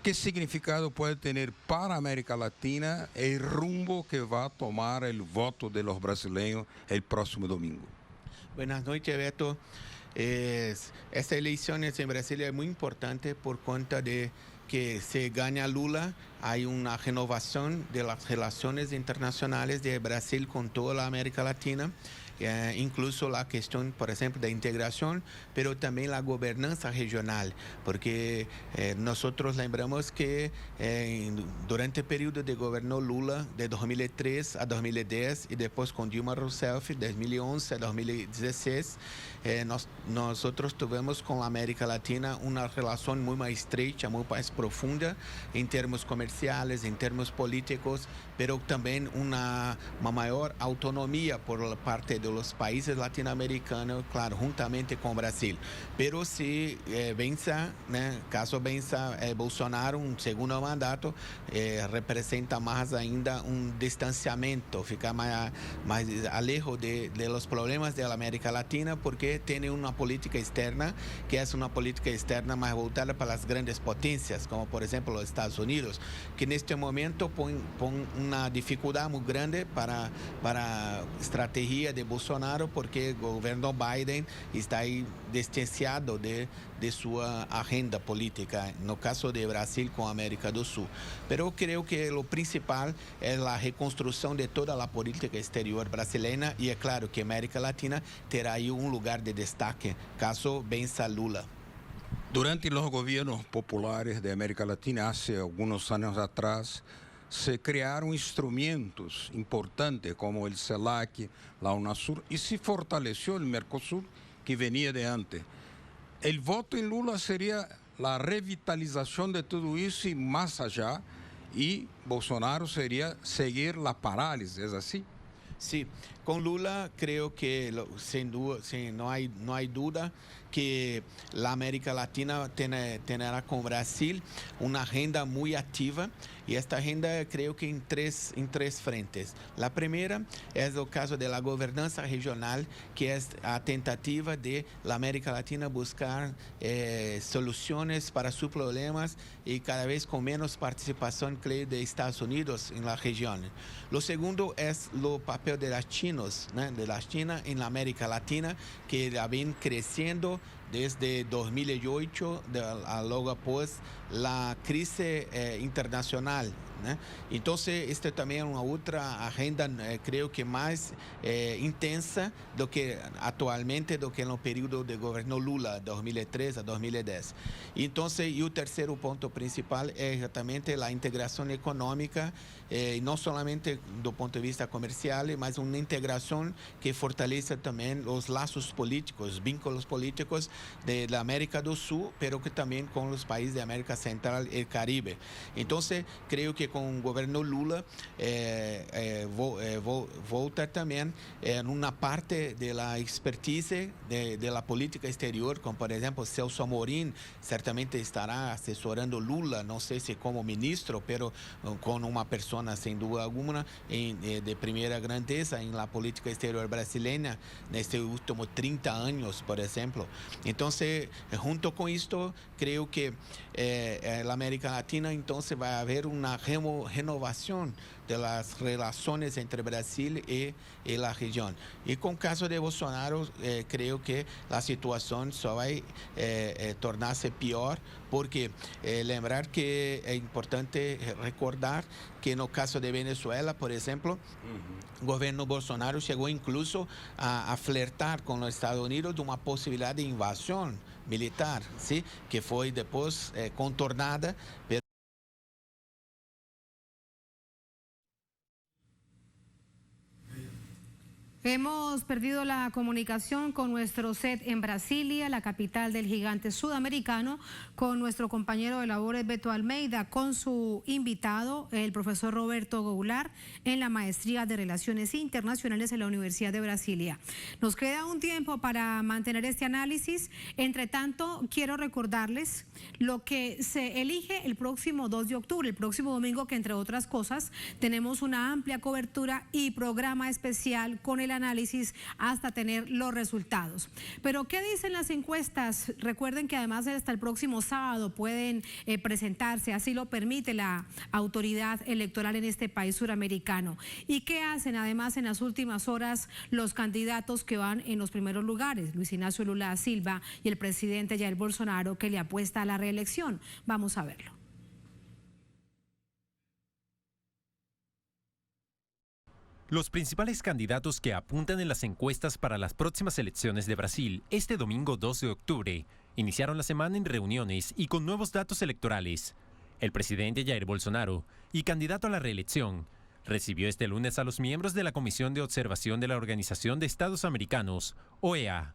qué significado puede tener para América Latina el rumbo que va a tomar el voto de los brasileños el próximo domingo. Buenas noches, Beto. Esta elección en Brasil es muy importante por cuenta de que se gana Lula, hay una renovación de las relaciones internacionales de Brasil con toda la América Latina, incluso la cuestión, por ejemplo, de integración, pero también la gobernanza regional, porque nosotros lembramos que durante el periodo de gobierno Lula, de 2003 a 2010, y después con Dilma Rousseff, de 2011 a 2016, nosotros tuvimos con la América Latina una relación muy más estrecha, muy más profunda, en términos comerciales, en términos políticos, pero también una mayor autonomía por la parte de los países latinoamericanos, claro, juntamente con Brasil. Pero si venza, caso venza Bolsonaro un segundo mandato, representa más ainda un distanciamiento, fica más alejo de los problemas de la América Latina, porque tiene una política externa que es una política externa más voltada para las grandes potencias, como por ejemplo los Estados Unidos, que en este momento pone una dificultad muy grande para estrategia de Bolsonaro, porque el gobierno Biden está ahí distanciado de su agenda política, no caso de Brasil con América do Sul. Pero creo que lo principal es la reconstrucción de toda la política exterior brasileña, y es claro que América Latina terá ahí un lugar de destaque caso venza Lula. Durante los gobiernos populares de América Latina, hace algunos años atrás, se crearon instrumentos importantes como el CELAC, la UNASUR, y se fortaleció el Mercosur, que venía de antes. El voto en Lula sería la revitalización de todo eso y más allá, y Bolsonaro sería seguir la parálisis, ¿es así? Sí, con Lula creo que sin duda, no hay duda que la América Latina tendrá con Brasil una agenda muy activa, y esta agenda creo que en tres frentes. La primera es el caso de la gobernanza regional, que es la tentativa de la América Latina buscar soluciones para sus problemas y cada vez con menos participación, creo, de Estados Unidos en la región. Lo segundo es el papel de las chinos, de la China en la América Latina, que ven creciendo desde 2008, luego pues la crisis internacional. Entonces, esta también es una otra agenda, creo que más intensa do que actualmente, do que en el periodo de gobierno Lula, 2003 a 2010. Entonces, y el tercer punto principal es exactamente la integración económica, no solamente do punto de vista comercial, mas una integración que fortalece también los lazos políticos, vínculos políticos de la América do Sul, pero que también con los países de América Central y el Caribe. Entonces, creo que con el gobierno Lula volta también en una parte de la expertise de la política exterior, como por ejemplo Celso Amorim certamente estará asesorando Lula, no sé si como ministro, pero con una persona sin duda alguna de primera grandeza en la política exterior brasileña en estos últimos 30 años, por ejemplo. Entonces, junto con esto, creo que la América Latina entonces va a haber una renovación de las relaciones entre Brasil y la región. Y con el caso de Bolsonaro, creo que la situación se va a tornarse peor, porque lembrar que es importante recordar que en el caso de Venezuela, por ejemplo, el gobierno Bolsonaro llegó incluso a flertar con los Estados Unidos de una posibilidad de invasión militar, ¿sí? Que fue después contornada. Pero hemos perdido la comunicación con nuestro set en Brasilia, la capital del gigante sudamericano, con nuestro compañero de labores Beto Almeida, con su invitado, el profesor Roberto Goulart, en la maestría de Relaciones Internacionales en la Universidad de Brasilia. Nos queda un tiempo para mantener este análisis. Entre tanto, quiero recordarles lo que se elige el próximo 2 de octubre, el próximo domingo, que entre otras cosas tenemos una amplia cobertura y programa especial con el análisis hasta tener los resultados. Pero ¿qué dicen las encuestas? Recuerden que además hasta el próximo sábado pueden presentarse, así lo permite la autoridad electoral en este país suramericano. ¿Y qué hacen además en las últimas horas los candidatos que van en los primeros lugares? Luis Ignacio Lula da Silva y el presidente Jair Bolsonaro, que le apuesta a la reelección. Vamos a verlo. Los principales candidatos que apuntan en las encuestas para las próximas elecciones de Brasil este domingo 2 de octubre iniciaron la semana en reuniones y con nuevos datos electorales. El presidente Jair Bolsonaro, y candidato a la reelección, recibió este lunes a los miembros de la Comisión de Observación de la Organización de Estados Americanos, OEA,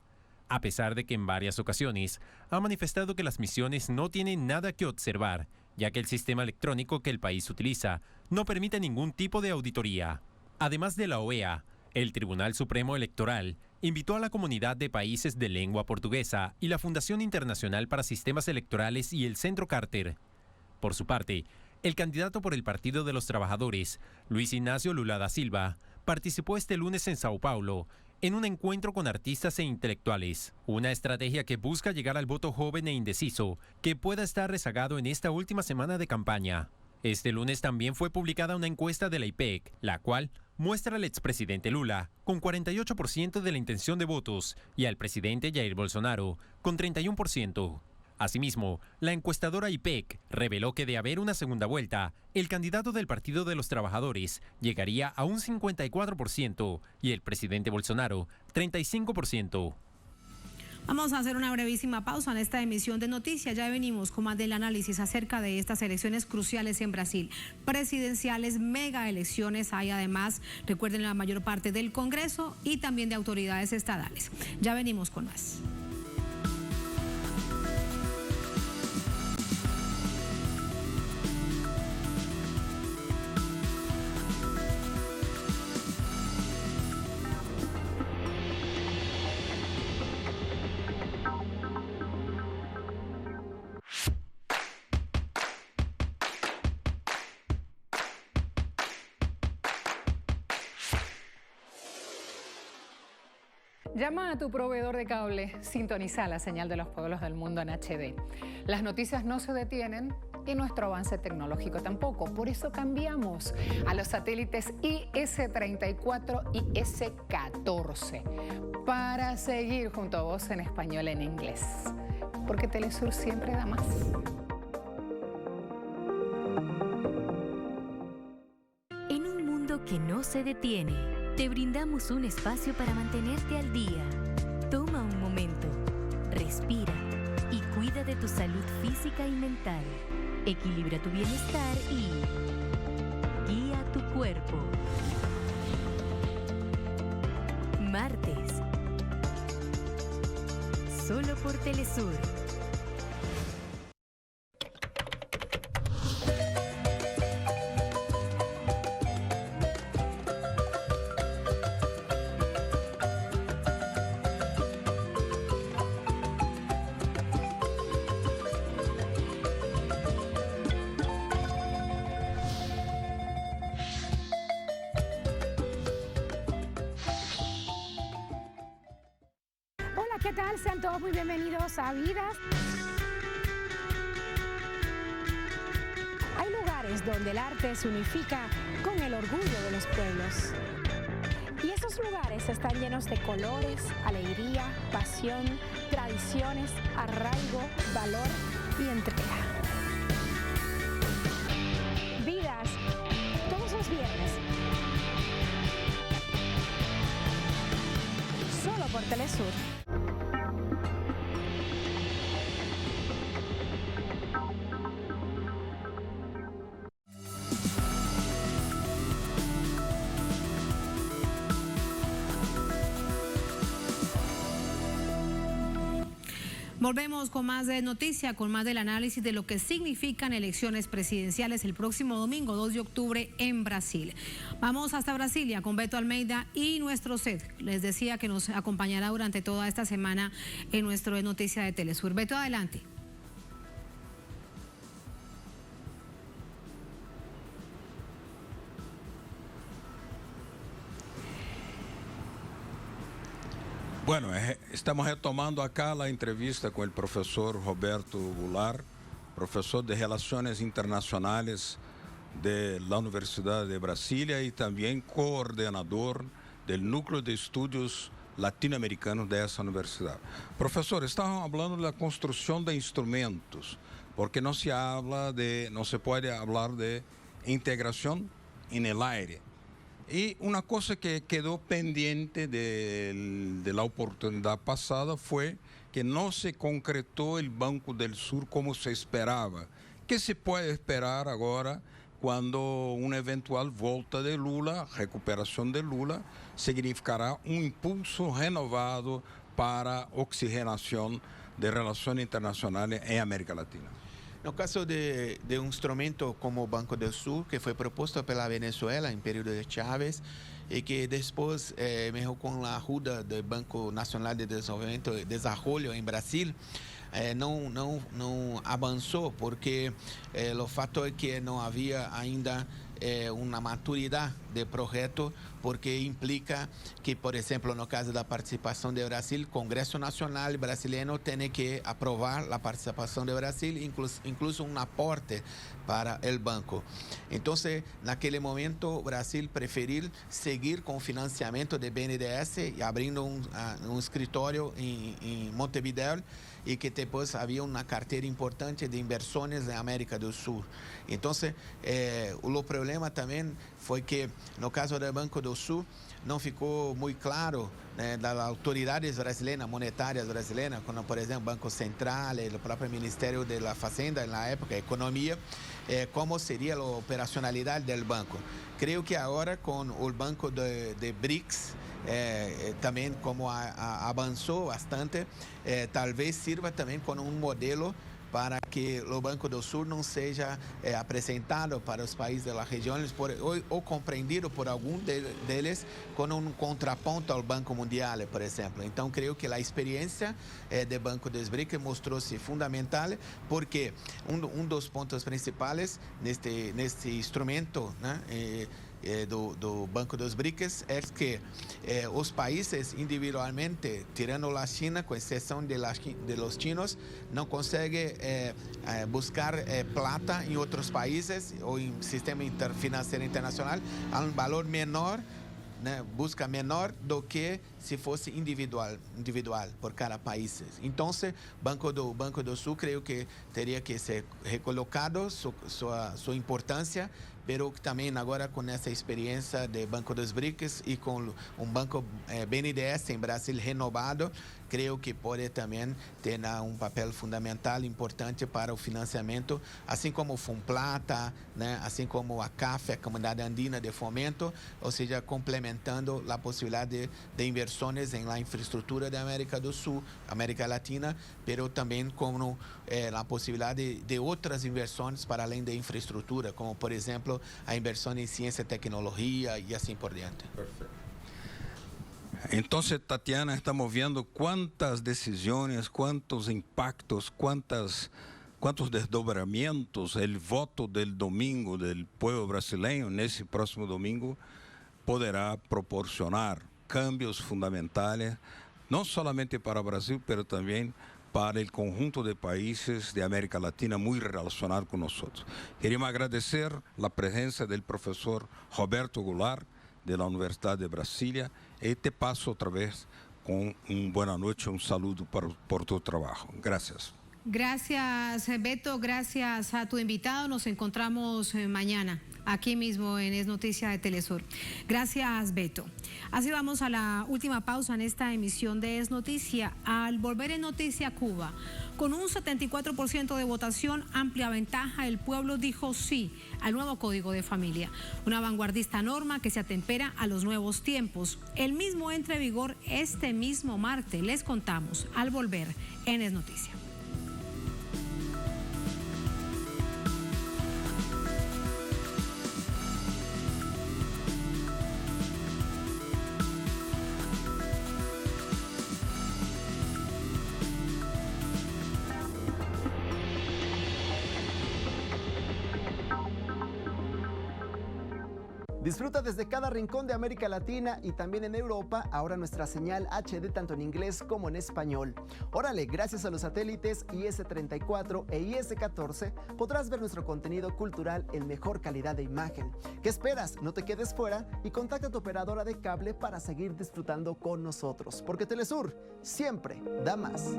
a pesar de que en varias ocasiones ha manifestado que las misiones no tienen nada que observar, ya que el sistema electrónico que el país utiliza no permite ningún tipo de auditoría. Además de la OEA, El Tribunal Supremo Electoral invitó a la Comunidad de Países de Lengua Portuguesa y la Fundación Internacional para Sistemas Electorales y el Centro Carter. Por su parte, el candidato por el Partido de los Trabajadores, Luis Ignacio Lula da Silva, participó este lunes en Sao Paulo en un encuentro con artistas e intelectuales, una estrategia que busca llegar al voto joven e indeciso que pueda estar rezagado en esta última semana de campaña. Este lunes también fue publicada una encuesta de la IPEC, la cual muestra al expresidente Lula con 48% de la intención de votos y al presidente Jair Bolsonaro con 31%. Asimismo, la encuestadora IPEC reveló que de haber una segunda vuelta, el candidato del Partido de los Trabajadores llegaría a un 54% y el presidente Bolsonaro 35%. Vamos a hacer una brevísima pausa en esta emisión de noticias. Ya venimos con más del análisis acerca de estas elecciones cruciales en Brasil. Presidenciales, mega elecciones. Hay además, recuerden, la mayor parte del Congreso y también de autoridades estadales. Ya venimos con más. Llama a tu proveedor de cable, sintoniza la señal de los pueblos del mundo en HD. Las noticias no se detienen y nuestro avance tecnológico tampoco. Por eso cambiamos a los satélites IS-34 y IS-14 para seguir junto a vos en español y en inglés. Porque Telesur siempre da más. En un mundo que no se detiene, te brindamos un espacio para mantenerte al día. Toma un momento, respira y cuida de tu salud física y mental. Equilibra tu bienestar y guía tu cuerpo. Martes. Solo por Telesur. ¿Qué tal? Sean todos muy bienvenidos a Vidas. Hay lugares donde el arte se unifica con el orgullo de los pueblos. Y esos lugares están llenos de colores, alegría, pasión, tradiciones, arraigo, valor y entrega. Vidas, todos los viernes. Solo por Telesur. Volvemos con más de noticia, con más del análisis de lo que significan elecciones presidenciales el próximo domingo 2 de octubre en Brasil. Vamos hasta Brasilia con Beto Almeida y nuestro set. Les decía que nos acompañará durante toda esta semana en nuestro Noticia de Telesur. Beto, adelante. Bueno, estamos retomando acá la entrevista con el profesor Roberto Goulart, profesor de Relaciones Internacionales de la Universidad de Brasilia y también coordinador del Núcleo de Estudios Latinoamericanos de esa universidad. Profesor, estamos hablando de la construcción de instrumentos, porque no se puede hablar de integración en el aire. Y una cosa que quedó pendiente de la oportunidad pasada fue que no se concretó el Banco del Sur como se esperaba. ¿Qué se puede esperar ahora cuando una eventual volta de Lula, recuperación de Lula, significará un impulso renovado para oxigenación de relaciones internacionales en América Latina? No caso de un instrumento como Banco do Sul, que foi proposto pela Venezuela em período de Chávez, e que depois, mesmo com a ajuda do Banco Nacional de Desenvolvimento em Brasil, não avançou, porque o fato é que não havia ainda uma maturidade de projeto, porque implica que, por exemplo, no caso da participação do Brasil, o Congresso Nacional brasileiro tem que aprovar a participação do Brasil, incluso um aporte para o banco. Então, naquele momento, o Brasil preferiu seguir com o financiamento do BNDES e abrindo um escritório em Montevideo, e que depois havia uma carteira importante de inversões na América do Sul. Então, o problema também foi que, no caso do Banco do Sul, não ficou muito claro, né, das autoridades brasileiras, monetárias brasileiras, como, por exemplo, o Banco Central, o próprio Ministério da Fazenda, na época, Economia, como seria a operacionalidade do banco. Creio que agora, com o Banco de BRICS, também como avançou bastante, talvez sirva também como um modelo para que o Banco do Sul não seja apresentado para os países da região ou compreendido por algum deles como um contraponto ao Banco Mundial, por exemplo. Então, creio que a experiência do Banco dos BRICS mostrou-se fundamental, porque um dos pontos principais neste instrumento, né, do Banco dos BRICS é que os países individualmente, tirando a China, com exceção de los chinos, não conseguem buscar plata em outros países ou em sistema financeiro internacional a um valor menor, né, busca menor do que se fosse individual por cada país. Então, o Banco do Sul, creio que teria que ser recolocado sua importância, pero também agora com essa experiência de Banco dos BRICS e com um banco BNDES em Brasil renovado, creio que pode também ter um papel fundamental, importante para o financiamento, assim como o Funplata, né, assim como a CAF, a Comunidade Andina de Fomento, ou seja, complementando a possibilidade de inversões em la infraestrutura da América do Sul, América Latina, pero também como a possibilidade de outras inversões para além da infraestrutura, como, por exemplo, a inversão em ciência e tecnologia e assim por diante. Perfeito. Então, Tatiana, estamos vendo quantas decisões, quantos impactos, quantos desdobramentos o voto do domingo do povo brasileiro, nesse próximo domingo, poderá proporcionar cambios fundamentais, não somente para o Brasil, mas também para o conjunto de países de América Latina muito relacionados com nós. Queríamos agradecer a presença do professor Roberto Goulart, da Universidade de Brasília, e te passo outra vez com boa noite, saludo por tu trabalho. Gracias. Gracias, Beto. Gracias a tu invitado. Nos encontramos mañana, aquí mismo en Es Noticia de Telesur. Gracias, Beto. Así vamos a la última pausa en esta emisión de Es Noticia. Al volver en Noticia Cuba, con un 74% de votación, amplia ventaja, el pueblo dijo sí al nuevo Código de Familia, una vanguardista norma que se atempera a los nuevos tiempos. El mismo entra en vigor este mismo martes. Les contamos al volver en Es Noticia. Disfruta desde cada rincón de América Latina y también en Europa ahora nuestra señal HD tanto en inglés como en español. Órale, gracias a los satélites IS-34 e IS-14 podrás ver nuestro contenido cultural en mejor calidad de imagen. ¿Qué esperas? No te quedes fuera y contacta a tu operadora de cable para seguir disfrutando con nosotros, porque Telesur siempre da más.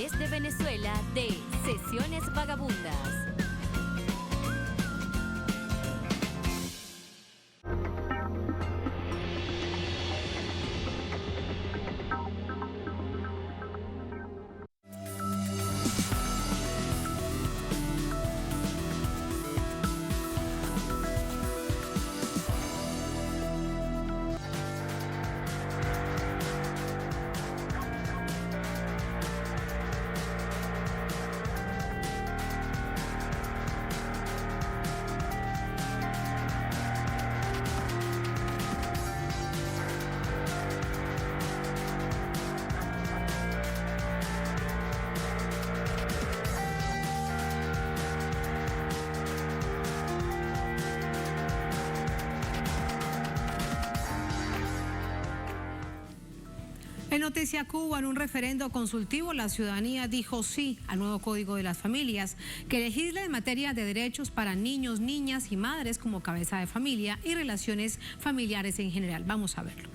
desde Venezuela de Sesiones Vagabundas. En Noticia Cuba, en un referendo consultivo, la ciudadanía dijo sí al nuevo Código de las Familias, que legisla en materia de derechos para niños, niñas y madres como cabeza de familia y relaciones familiares en general. Vamos a verlo.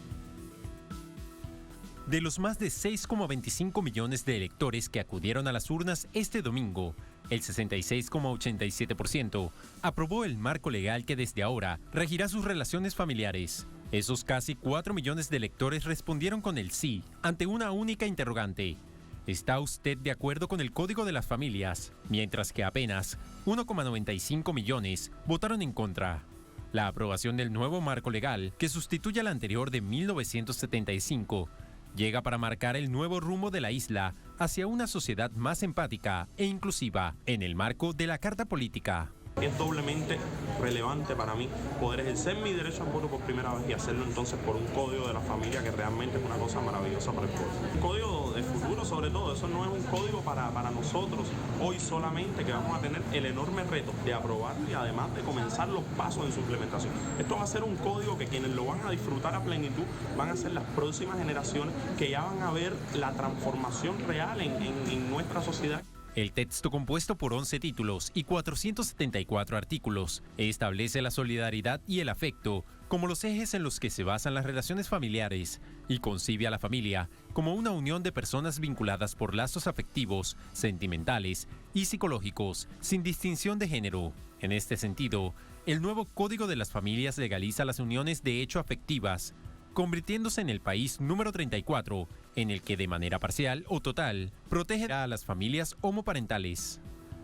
De los más de 6,25 millones de electores que acudieron a las urnas este domingo, el 66,87% aprobó el marco legal que desde ahora regirá sus relaciones familiares. Esos casi 4 millones de electores respondieron con el sí ante una única interrogante. ¿Está usted de acuerdo con el Código de las Familias? Mientras que apenas 1,95 millones votaron en contra. La aprobación del nuevo marco legal, que sustituye al anterior de 1975, llega para marcar el nuevo rumbo de la isla hacia una sociedad más empática e inclusiva en el marco de la Carta Política. Es doblemente relevante para mí poder ejercer mi derecho al voto por primera vez y hacerlo entonces por un código de la familia que realmente es una cosa maravillosa para el pueblo. Un código de futuro sobre todo, eso no es un código para nosotros hoy solamente, que vamos a tener el enorme reto de aprobarlo y además de comenzar los pasos en su implementación. Esto va a ser un código que quienes lo van a disfrutar a plenitud van a ser las próximas generaciones que ya van a ver la transformación real en nuestra sociedad. El texto, compuesto por 11 títulos y 474 artículos, establece la solidaridad y el afecto como los ejes en los que se basan las relaciones familiares y concibe a la familia como una unión de personas vinculadas por lazos afectivos, sentimentales y psicológicos, sin distinción de género. En este sentido, el nuevo Código de las Familias legaliza las uniones de hecho afectivas, convirtiéndose en el país número 34 en el que de manera parcial o total protegerá a las familias homoparentales.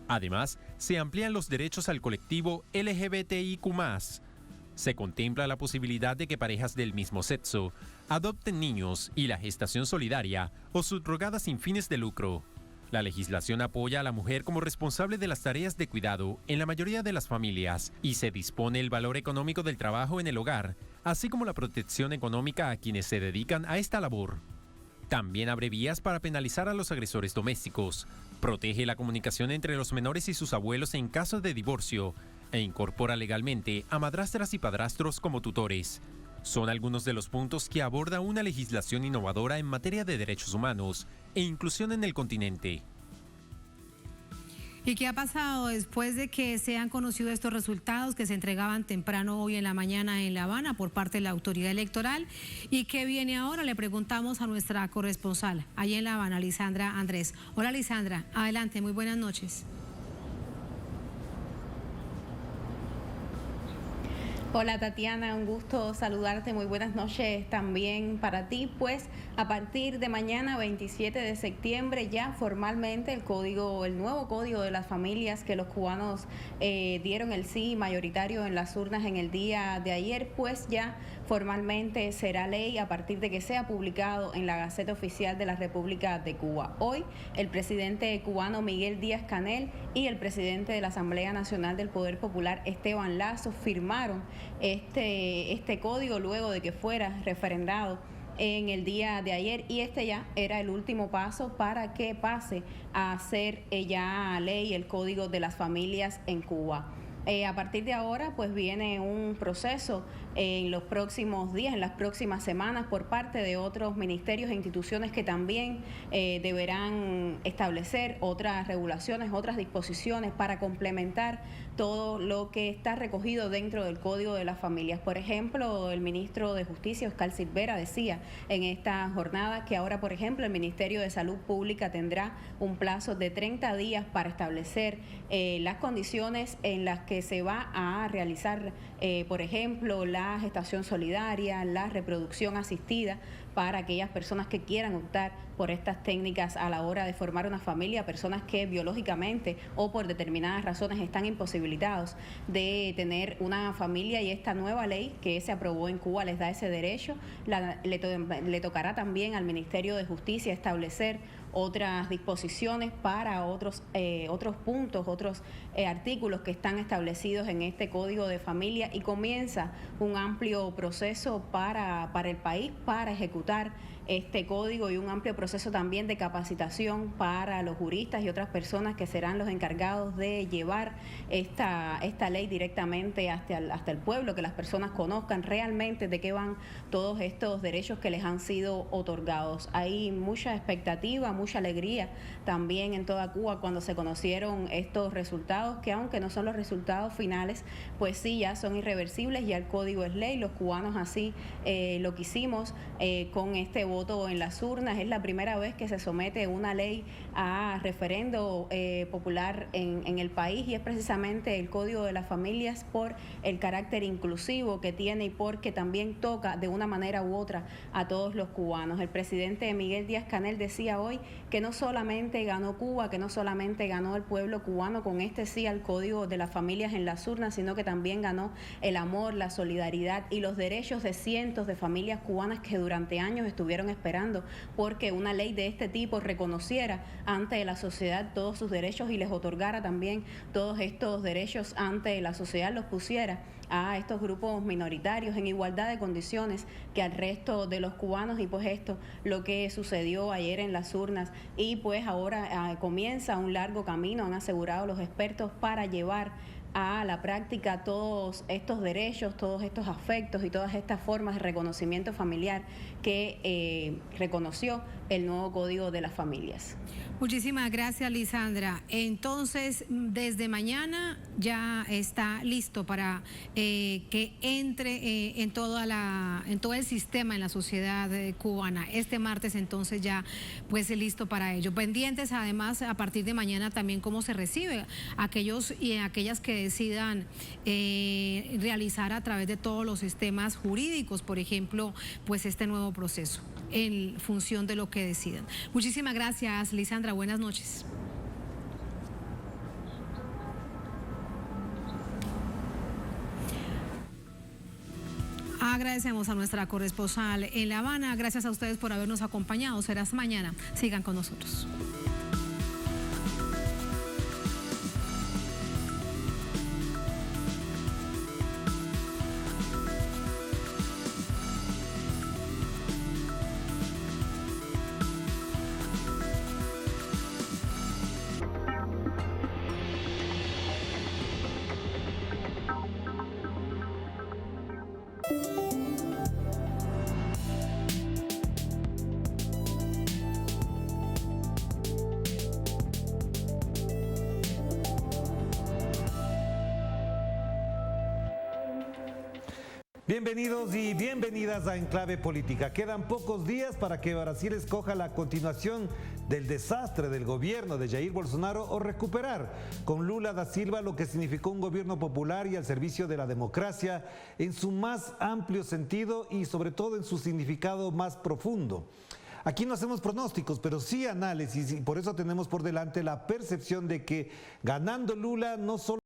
Además, se amplían los derechos al colectivo LGBTIQ+. Se contempla la posibilidad de que parejas del mismo sexo adopten niños y la gestación solidaria o subrogada sin fines de lucro. La legislación apoya a la mujer como responsable de las tareas de cuidado en la mayoría de las familias y se dispone el valor económico del trabajo en el hogar, así como la protección económica a quienes se dedican a esta labor. También abre vías para penalizar a los agresores domésticos, protege la comunicación entre los menores y sus abuelos en caso de divorcio e incorpora legalmente a madrastras y padrastros como tutores. Son algunos de los puntos que aborda una legislación innovadora en materia de derechos humanos e inclusión en el continente. ¿Y qué ha pasado después de que se han conocido estos resultados que se entregaban temprano hoy en la mañana en La Habana por parte de la autoridad electoral? ¿Y qué viene ahora? Le preguntamos a nuestra corresponsal allá en La Habana, Lisandra Andrés. Hola Lisandra, adelante, muy buenas noches. Hola Tatiana, un gusto saludarte, muy buenas noches también para ti. Pues a partir de mañana 27 de septiembre ya formalmente el nuevo Código de las Familias que los cubanos dieron el sí mayoritario en las urnas en el día de ayer, pues ya formalmente será ley a partir de que sea publicado en la Gaceta Oficial de la República de Cuba. Hoy el presidente cubano Miguel Díaz-Canel y el presidente de la Asamblea Nacional del Poder Popular Esteban Lazo firmaron este código luego de que fuera referendado en el día de ayer, y este ya era el último paso para que pase a ser ya ley el Código de las Familias en Cuba. A partir de ahora, pues viene un proceso en los próximos días, en las próximas semanas, por parte de otros ministerios e instituciones que también deberán establecer otras regulaciones, otras disposiciones para complementar todo lo que está recogido dentro del Código de las Familias. Por ejemplo, el ministro de Justicia, Oscar Silvera, decía en esta jornada que ahora, por ejemplo, el Ministerio de Salud Pública tendrá un plazo de 30 días para establecer las condiciones en las que se va a realizar, por ejemplo, la gestación solidaria, la reproducción asistida, para aquellas personas que quieran optar por estas técnicas a la hora de formar una familia, personas que biológicamente o por determinadas razones están imposibilitados de tener una familia, y esta nueva ley que se aprobó en Cuba les da ese derecho. Le tocará también al Ministerio de Justicia establecer otras disposiciones para otros puntos, otros artículos que están establecidos en este Código de Familia, y comienza un amplio proceso para el país para ejecutar este código, y un amplio proceso también de capacitación para los juristas y otras personas que serán los encargados de llevar esta ley directamente hasta el pueblo, que las personas conozcan realmente de qué van todos estos derechos que les han sido otorgados. Hay mucha expectativa, mucha alegría también en toda Cuba cuando se conocieron estos resultados, que aunque no son los resultados finales, pues sí, ya son irreversibles, ya el código es ley. Los cubanos así lo quisimos con este voto en las urnas. Es la primera vez que se somete una ley a referendo popular en el país, y es precisamente el Código de las Familias por el carácter inclusivo que tiene y porque también toca de una manera u otra a todos los cubanos. El presidente Miguel Díaz-Canel decía hoy que no solamente ganó Cuba, que no solamente ganó el pueblo cubano con este sí al Código de las Familias en las urnas, sino que también ganó el amor, la solidaridad y los derechos de cientos de familias cubanas que durante años estuvieron esperando porque una ley de este tipo reconociera ante la sociedad todos sus derechos y les otorgara también todos estos derechos ante la sociedad, los pusiera a estos grupos minoritarios en igualdad de condiciones que al resto de los cubanos. Y pues esto lo que sucedió ayer en las urnas, y pues ahora comienza un largo camino, han asegurado los expertos, para llevar a la práctica todos estos derechos, todos estos afectos y todas estas formas de reconocimiento familiar que reconoció el nuevo Código de las Familias. Muchísimas gracias, Lisandra. Entonces, desde mañana ya está listo para que entre en todo el sistema, en la sociedad cubana. Este martes, entonces, ya pues listo para ello. Pendientes, además, a partir de mañana también cómo se recibe aquellos y aquellas que decidan realizar a través de todos los sistemas jurídicos, por ejemplo, pues este nuevo proceso en función de lo que decidan. Muchísimas gracias, Lisandra. Buenas noches. Agradecemos a nuestra corresponsal en La Habana. Gracias a ustedes por habernos acompañado. Será hasta mañana. Sigan con nosotros. Bienvenidos y bienvenidas a Enclave Política. Quedan pocos días para que Brasil escoja la continuación del desastre del gobierno de Jair Bolsonaro o recuperar con Lula da Silva lo que significó un gobierno popular y al servicio de la democracia en su más amplio sentido y sobre todo en su significado más profundo. Aquí no hacemos pronósticos, pero sí análisis, y por eso tenemos por delante la percepción de que ganando Lula no solo